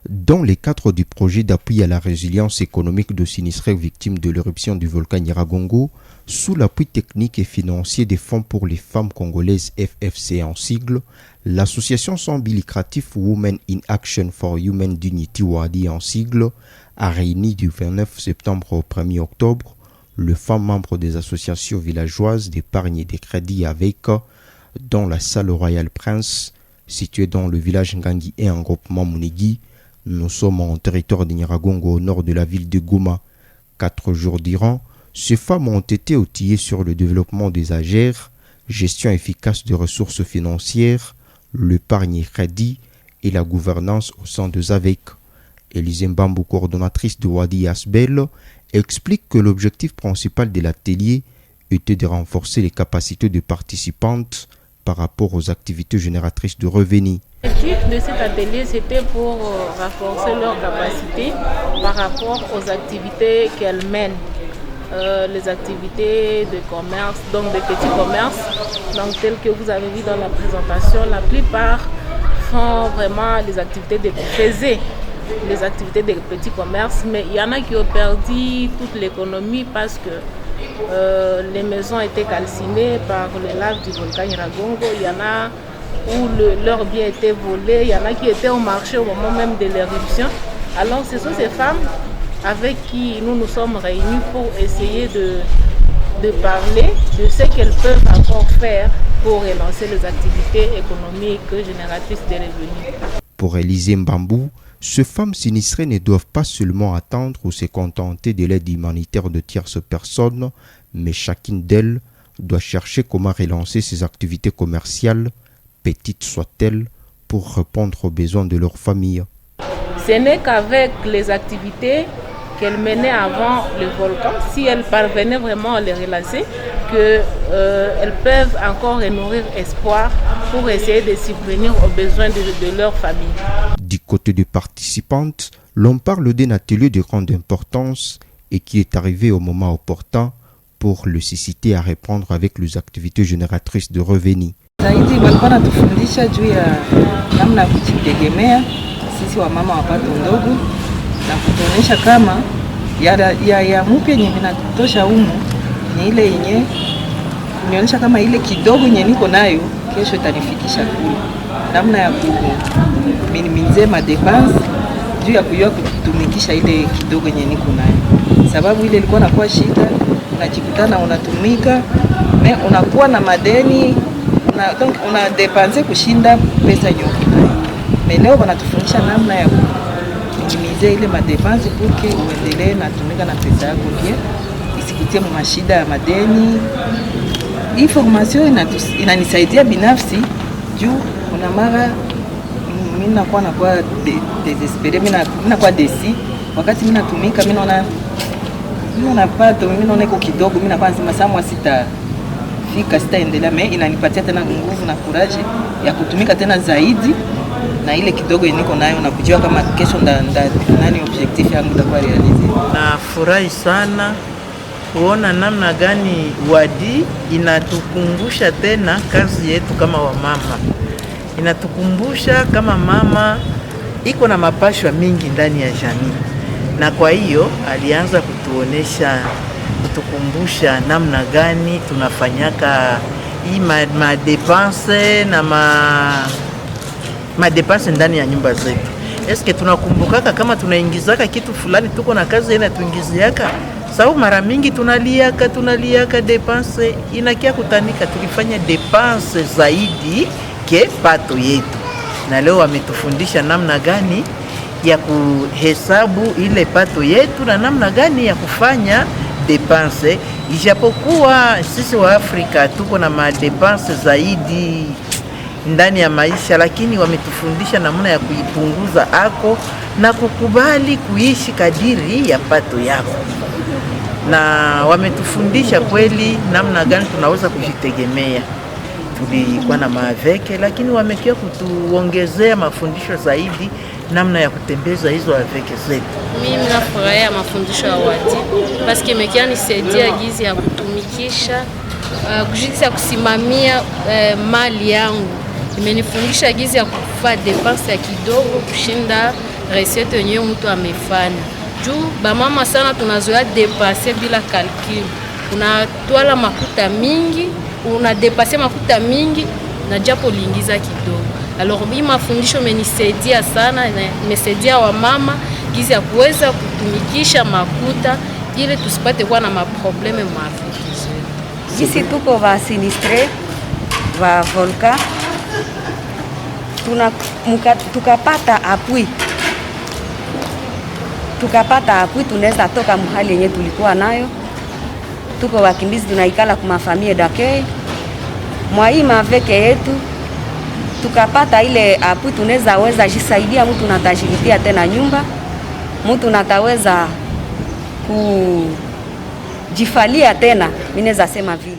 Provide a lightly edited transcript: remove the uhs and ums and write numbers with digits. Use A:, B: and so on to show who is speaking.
A: Dans le cadre du projet d'appui à la résilience économique de sinistrés victimes de l'éruption du volcan Nyiragongo, sous l'appui technique et financier des Fonds pour les femmes congolaises FFC en sigle, l'association sans but lucratif Women in Action for Human Dignity Wadi en sigle a réuni du 29 septembre au 1er octobre le femmes membres des associations villageoises d'épargne et de crédit avec, dans la salle Royal Prince, située dans le village Ngangi et en groupement Munigi. Nous sommes en territoire de Nyiragongo au nord de la ville de Goma. 4 jours durant, ces femmes ont été outillées sur le développement des agères, gestion efficace des ressources financières, l'épargne et crédit et la gouvernance au sein de ZAVEC. Élise Mbambu, coordonnatrice de Wadi Asbel, explique que l'objectif principal de l'atelier était de renforcer les capacités des participantes par rapport aux activités génératrices de revenus.
B: L'objectif de cet atelier, c'était pour renforcer leurs capacités par rapport aux activités qu'elles mènent. Les activités de commerce, donc de petits commerces, donc telles que vous avez vu dans la présentation, la plupart font vraiment les activités les activités de petits commerces, mais il y en a qui ont perdu toute l'économie parce que les maisons étaient calcinées par les laves du volcan Nyiragongo. Il y en a où leurs biens étaient volés, il y en a qui étaient au marché au moment même de l'éruption. Alors ce sont ces femmes avec qui nous nous sommes réunis pour essayer de parler de ce qu'elles peuvent encore faire pour relancer les activités économiques génératrices de revenus.
A: Pour Élise Mbambu, ces femmes sinistrées ne doivent pas seulement attendre ou se contenter de l'aide humanitaire de tierces personnes, mais chacune d'elles doit chercher comment relancer ses activités commerciales, petites soient-elles, pour répondre aux besoins de leur famille.
B: Ce n'est qu'avec les activités qu'elles menaient avant le volcan, si elles parvenaient vraiment à les relancer, qu'elles peuvent encore nourrir espoir pour essayer de subvenir aux besoins de leur famille.
A: Du côté des participantes, l'on parle d'un atelier de grande importance et qui est arrivé au moment opportun pour le susciter à répondre avec les activités génératrices de revenus.
C: Zaidi walikuwa natufundisha juu ya namna ya kujitegemea sisi wa mama wa pato ndogo na kutuonyesha kama ya mpya yenye vinatosha humu ni ile yenye kunionyesha kama ile kidogo yenye niko nayo kesho itanifikisha kule, namna ya kuminimize madepense juu ya kujua kutumikisha ile kidogo yenye niko nayo, sababu ile ilikuwa nakuwa shida, unajikutana unatumika me unakuwa na madeni una depanse kushinda pesa yote. Mais leo wanatufundisha namna ya kuminimize ile madepense pour que uendelee na tumika na pesa yako bien, isikutie mu mashida ya madeni. Hii formation inanisaidia binafsi juu kuna mara mimi nakuwa desespere, mimi nakuwa desi wakati mimi natumika, mimi naona pato, mimi naona iko kidogo, mimi nakuwa nasema samwa sitaendelea, me inanipatia tena nguvu na courage ya kutumika tena zaidi na ile kidogo niko nayo na kujua kama kesho nani objectif yangu itakuwa realize.
D: Na furahi sana kuona namna gani Wadi inatukumbusha tena kazi yetu kama wamama. Inatukumbusha kama mama iko na mapashwa mingi ndani ya jamii, na kwa hiyo alianza kutukumbusha namna gani tunafanyaka hii madepense na madepense ndani ya nyumba zetu. Eske tunakumbukaka kama tunaingizaka kitu fulani, tuko na kazi ina tuingiziaka, sababu mara mingi tunaliaka depense inakia kutanika, tulifanya depense zaidi ke pato yetu. Na leo wametufundisha namna gani ya kuhesabu ile pato yetu na namna gani ya kufanya depense, ijapokuwa sisi wa Afrika tuko na madepense zaidi ndani ya maisha, lakini wametufundisha namna ya kuipunguza ako na kukubali kuishi kadiri ya pato yako, na wametufundisha kweli namna gani tunaweza kujitegemea. Tulikuwa na maaveke, lakini wamekia kutuongezea mafundisho zaidi namna ya kutembeza hizo aveke zetu.
E: Mimi nafurahia mafundisho ya Wadi paske imekia nisaidia gizi ya kutumikisha jinsi ya kusimamia mali yangu. Imenifundisha gizi ya kufanya depense ya kidogo kushinda recette yenyewe mtu amefanya. Juu bamama sana tunazoea depase bila calcul. Unatwala makuta mingi, unadepase makuta mingi na japo liingiza kidogo. Alors hii mafundisho menisaidia sana, imesaidia wamama gizi ya kuweza kutumikisha makuta ili tusipate kuwa na maprobleme mwafrika.
F: Sisi tuko va sinistre va volcan, tukapata apui tunaweza toka mahali yenye tulikuwa nayo. Tuko wakimbizi tunaikala kwa mafamilia dake mwa hii maveke yetu, tukapata ile apui tunaweza jisaidia, mtu natajiritia tena nyumba, mtu nataweza kujifalia tena, mimi naweza sema vile.